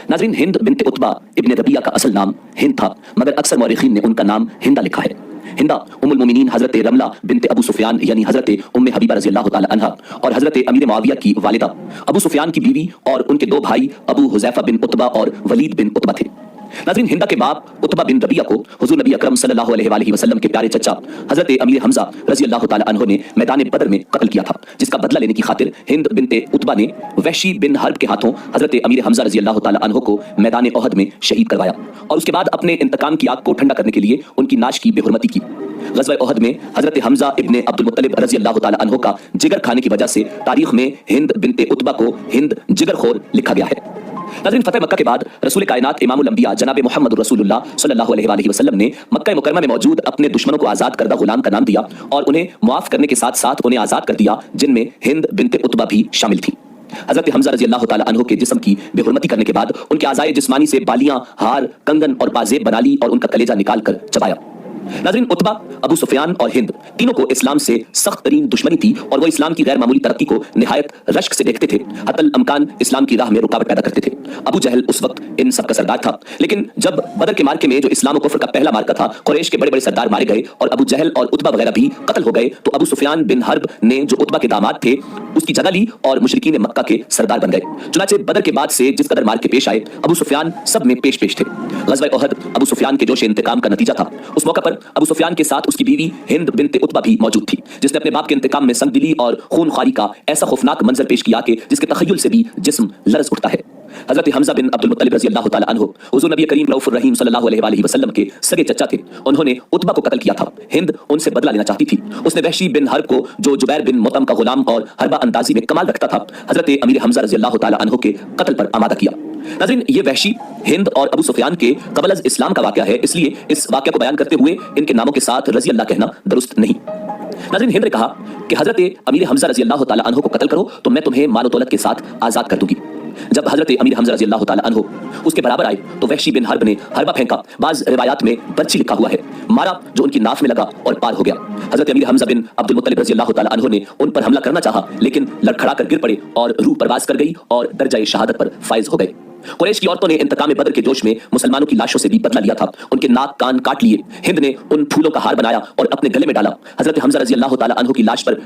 नाज़रीन, हिंद बिनते उतबा इब्ने रबिया का असल नाम हिंद था, मगर अक्सर मौरिखीन ने उनका नाम हिंदा लिखा है। हिंदा उम्मुल मोमिनीन हज़रत रमला बिनते अबू सुफियान यानी हज़रत उम्मे हबीबा रज़ियल्लाहु ताला अन्हा और हज़रत अमीर मुआविया की वालिदा अबू सुफियान की बीवी और उनके दो भाई अबू हुज़ैफा बिन उतबा और वलीद बिन उतबा थे। नाज़रीन, हिंदा के बाप उतबा बिन रबिया को हुज़ूर नबी अकरम सल्लल्लाहु अलैहि वसल्लम के प्यारे चचा हज़रत अमीर हमज़ा रज़ियल्लाहु ताला अन्हु ने मैदान बदर में कत्ल किया था, जिसका बदला लेने की खातिर हिंद बिनते उतबा ने वहशी बिन हर्ब के हाथों हज़रत अमीर हमज़ा रज़ियल्लाहु ताला अन्हु को मैदान ओहद में शहीद करवाया और उसके बाद अपने इंतकाम की आग को ठंडा करने के लिए उनकी नाश की बेहुरमती की। ग़ज़वा ओहद में हज़रत हमज़ा इब्ने अब्दुल मुत्तलिब रज़ियल्लाहु ताला अन्हु का जिगर खाने की वजह से तारीख में हिंद बिनते उतबा को हिंद जिगरखोर लिखा गया है। नाज़रीन, फतेह मक्का के बाद रसूल कायनात इमामुल अंबिया जनाब मोहम्मद रसूलुल्लाह सल्लल्लाहु अलैहि वसल्लम ने मक्का मुकर्रमा में मौजूद अपने दुश्मनों को आज़ाद करदा गुलाम का नाम दिया और उन्हें मुआफ़ करने के साथ साथ उन्हें आज़ाद कर दिया, जिनमें हिंद बिनते उतबा भी शामिल थी। हज़रत हमज़ा रज़ियल्लाहु ताला अन्हु के जिस्म की बेहुरमती करने के बाद उनके आज़ाए जिस्मानी से बालियां, हार, कंगन और पाजेब बना ली और उनका कलेजा निकाल कर चबाया। नाज़रीन, उतबा, अबू सुफियान और हिंद तीनों को इस्लाम से सख्त तरीन दुश्मनी थी और वो इस्लाम की गैर मामूली तरक्की को निहायत रश्क से देखते थे, हत्तल अमकान इस्लाम की राह में रुकावट पैदा करते थे। अबू जहल उस वक्त इन सब का सरदार था, लेकिन जब बदर के मार्के में जो इस्लाम और कुफ्र का पहला मार्का था, कुरैश के बड़े बड़े सरदार मारे गए और अबू जहल और उतबा वगैरह भी कत्ल हो गए, तो अबू सुफियान बिन हर्ब ने जो उतबा के दामाद थे उसकी जगह ली और मुशरिकीन मक्का के सरदार बन गए। चुनाचे बदर के बाद से जिस कदर मार्के पेश आए, अबू सुफियान सब में पेश थे। ग़ज़वा ओहद अबू सुफियान के जोश इंतकाम का नतीजा था। उस मौके पर अबू सुफियान के साथ उसकी बीवी हिंद बिनते उतबा भी मौजूद थी, जिसने अपने बाप के इंतकाम में संगदिली और खूनख्वारी का ऐसा खौफनाक मंजर पेश किया कि जिसके तखय्युल से भी जिस्म लर्ज़ उठता है। हज़रत हमज़ा बिन अब्दुल मुत्तलिब रज़ियल्लाहु ताला अन्हु हुज़ूर नबी करीम रऊफ़ुर रहीम सल्लल्लाहु अलैहि वसल्लम के सगे चचा थे। उन्होंने उतबा को कत्ल किया था। हिंद उनसे बदला लेना चाहती थी। उसने वहशी बिन हर्ब को, जो जुबैर बिन मुतम का गुलाम और हरबा अंदाजी में कमाल रखता था, हज़रत अमीर हमज़ा रज़ियल्लाहु ताला अन्हु के कत्ल पर आमादा किया। नाज़रीन, ये वहशी, हिंद और अबू सुफियान के क़ब्ल अज़ इस्लाम का वाक़या है, इसलिए इस वाक़या को बयान करते हुए इनके नामों के साथ रज़ी अल्लाह कहना दुरुस्त नहीं। नाज़रीन, हिंद ने कहा कि हज़रत अमीर हमज़ा रज़ियल्लाहु ताला अन्हु को कत्ल करो तो मैं तुम्हें माल दौलत के साथ आज़ाद कर दूंगी। जब हज़रत अमीर हमज़ा रज़ियल्लाहु ताला अन्हु उसके बराबर आए तो वहशी बिन हर्ब ने हरबा फेंका, बाज़ रिवायात में बर्ची लिखा हुआ है, मारा जो उनकी नाफ में लगा और पार हो गया। हज़रत अमीर हमज़ा बिन अब्दुल मुत्तलिब रज़ियल्लाहु ताला अन्हु ने उन पर हमला करना चाहा, लेकिन लड़खड़ा कर गिर पड़े और रूह परवाज़ कर गई और दर्जा शहादत पर फाइज हो गए। कुरैश की औरतों ने इंतकाम बदर के जोश में मुसलमानों की लाशों से भी बदला लिया था। उनके नाक कान काट लिए। हिंद ने उन फूलों का हार बनाया और अपने गले में डाला। हज़रत हमज़ा रज़ियल्लाहु ताला अन्हु की लाश पर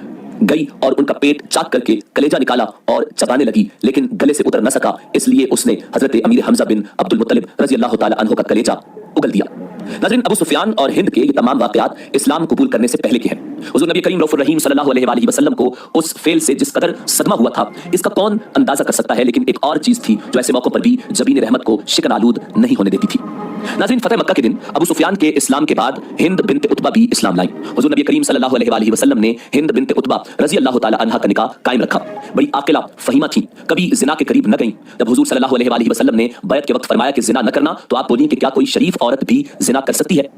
गई और उनका पेट चाक करके कलेजा निकाला और चबाने लगी, लेकिन गले से उतर न सका, इसलिए उसने हज़रत अमीर हमज़ा बिन अब्दुल मुत्तलिब रज़ियल्लाहु ताला अन्हु का कलेजा उगल दिया। नाज़रीन, अबू सुफियान और हिंद के ये तमाम वाक़यात इस्लाम कबूल करने से पहले के हैं। हुज़ूर नबी करीम रऊफ़ुर रहीम सल्लल्लाहु अलैहि वसल्लम को उस फेल से जिस कदर सदमा हुआ था, इसका कौन अंदाजा कर सकता है, लेकिन एक और चीज़ थी जो ऐसे मौक़ों पर भी जबीन रहमत को शिकन आलूद नहीं होने देती थी। नाज़रीन, फतेह मक्का के दिन अबू सुफियान के इस्लाम के बाद हिंद बिनते उतबा भी इस्लाम लाई। हुज़ूर नबी करीम सल्लल्लाहु अलैहि वसल्लम ने हिंद बिनते उतबा रज़ियल्लाहु ताला अन्हा का निकाह कायम रखा। बड़ी आक़िला फ़हीमा थी, कभी ज़िना के करीब न गईं। जब हुज़ूर सल्लल्लाहु अलैहि वसल्लम ने बैत के वक्त फरमाया कि ज़िना न करना, तो आप बोली कि क्या कोई शरीफ औरत भी ज़िना कर सकती है?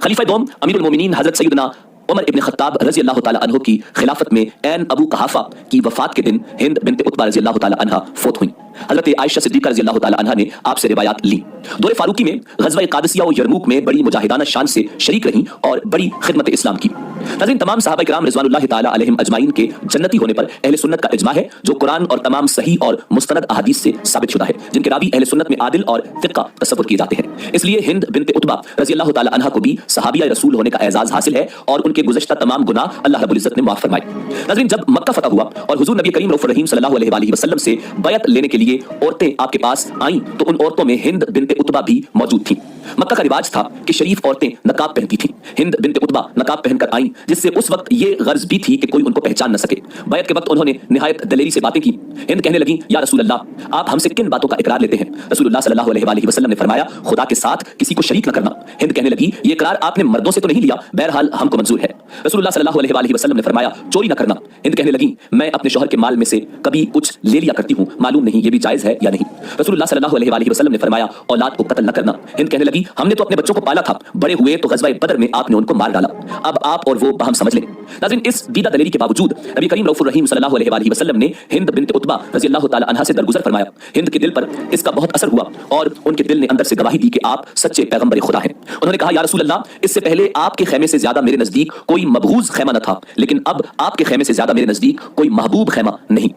खलीफा दोम अमीरुल मोमिनीन हज़रत सैयदना उमर इब्न खत्ताब रज़ियल्लाहु ताला अन्हु की खिलाफत में ऐन अबू कहाफा की वफात के दिन हिंद बिनते उतबा रज़ियल्लाहु ताला अन्हा फौत हुई। हज़रत आयशा सिद्दीक़ा रज़ियल्लाहु ताला अन्हा ने आपसे रिवायात ली। दौरे फारूकी में ग़ज़वा क़ादिसिया और यरमूक में बड़ी मुजाहिदाना शान से शरीक रहीं और बड़ी खिदमत इस्लाम की। नाज़रीन, तमाम सहाबा किराम रिज़वानुल्लाहि ताला अलैहिम अजमाइन के जन्नती होने पर अहले सुन्नत का इजमा है, जो कुरान और तमाम सही और मुस्तनद अहादीस से साबित शुदा है, जिनके रावी अहले सुन्नत में आदिल और फ़िक़्ह तसव्वुर किए जाते हैं। इसलिए हिंद बिनते उतबा रज़ियल्लाहु ताला अन्हा को भी सहाबिया रसूल होने का एजाज़ हासिल है और उनके गुज़श्ता तमाम गुनाह अल्लाह रब्बुल इज़्ज़त ने माफ़ फरमाए। नाज़रीन, जब मक्का फतह हुआ और हुज़ूर नबी करीम रऊफ़ुर रहीम सल्लल्लाहु अलैहि वसल्लम से बैत लेने के लिए औरतें आपके पास आईं, तो उन औरतों में हिंद बिनते उतबा भी मौजूद थीं। मक्का का रिवाज था कि शरीफ औरतें नकाब पहनती थीं। हिंद बिनते उतबा नकाब पहनकर आईं, जिससे उस वक्त ये गर्ज भी थी कि कोई उनको पहचान न सके। बैत के वक्त उन्होंने निहायत दलेरी से बातें की। हिंद कहने लगी, या रसूल अल्लाह, आप हमसे किन बातों का इकरार लेते हैं? रसूलुल्लाह सल्लल्लाहु अलैहि वसल्लम ने फरमाया, खुदा के साथ किसी को शरीक न करना। हिंद कहने लगी, ये इकरार आपने मर्दों से तो नहीं लिया, बहरहाल हमको मंजूर है। रसूलुल्लाह सल्लल्लाहु अलैहि वसल्लम ने फरमाया, चोरी न करना। हिंद कहने लगी, मैं अपने शौहर के माल में से कभी कुछ ले लिया करती हूँ, मालूम नहीं ये भी जायज़ है या नहीं। रसूलुल्लाह सल्लल्लाहु अलैहि वसल्लम ने फरमाया, औलाद को कत्ल न करना। हिंद कहने लगी, हमने तो अपने बच्चों को पाला था, बड़े हुए तो ग़ज़वा बदर में आपने उनको मार डाला, अब आप और वो बहम समझ लें। नाज़रीन, इस दीदा दलेरी के बावजूद नबी करीम रऊफ़ुर रहीम सल्लल्लाहु अलैहि वसल्लम ने हिंद बिनते उतबा रज़ियल्लाहु ताला अन्हा से दरगुजर फरमाया। हिंद के दिल पर इसका बहुत असर हुआ और उनके दिल ने अंदर से गवाही दी कि आप सच्चे पैगंबर खुदा हैं। उन्होंने कहा, या रसूल अल्लाह, इससे पहले आपके खैमे से ज्यादा मेरे नजदीक कोई मबगूज़ खैमा न था, लेकिन अब आपके खैमे से ज्यादा मेरे नजदीक कोई महबूब खैमा नहीं।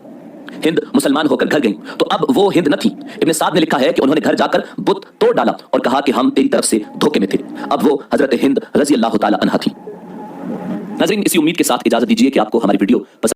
ہند مسلمان ہو کر گھر گئیں تو اب وہ ہند نہ تھی. ابن سعد نے لکھا ہے کہ انہوں نے گھر جا کر بت توڑ ڈالا اور کہا کہ ہم تیری طرف سے دھوکے میں تھے. اب وہ حضرت ہند رضی اللہ تعالی عنہا تھی. ناظرین اسی امید کے ساتھ اجازت دیجیے کہ آپ کو ہماری ویڈیو پسند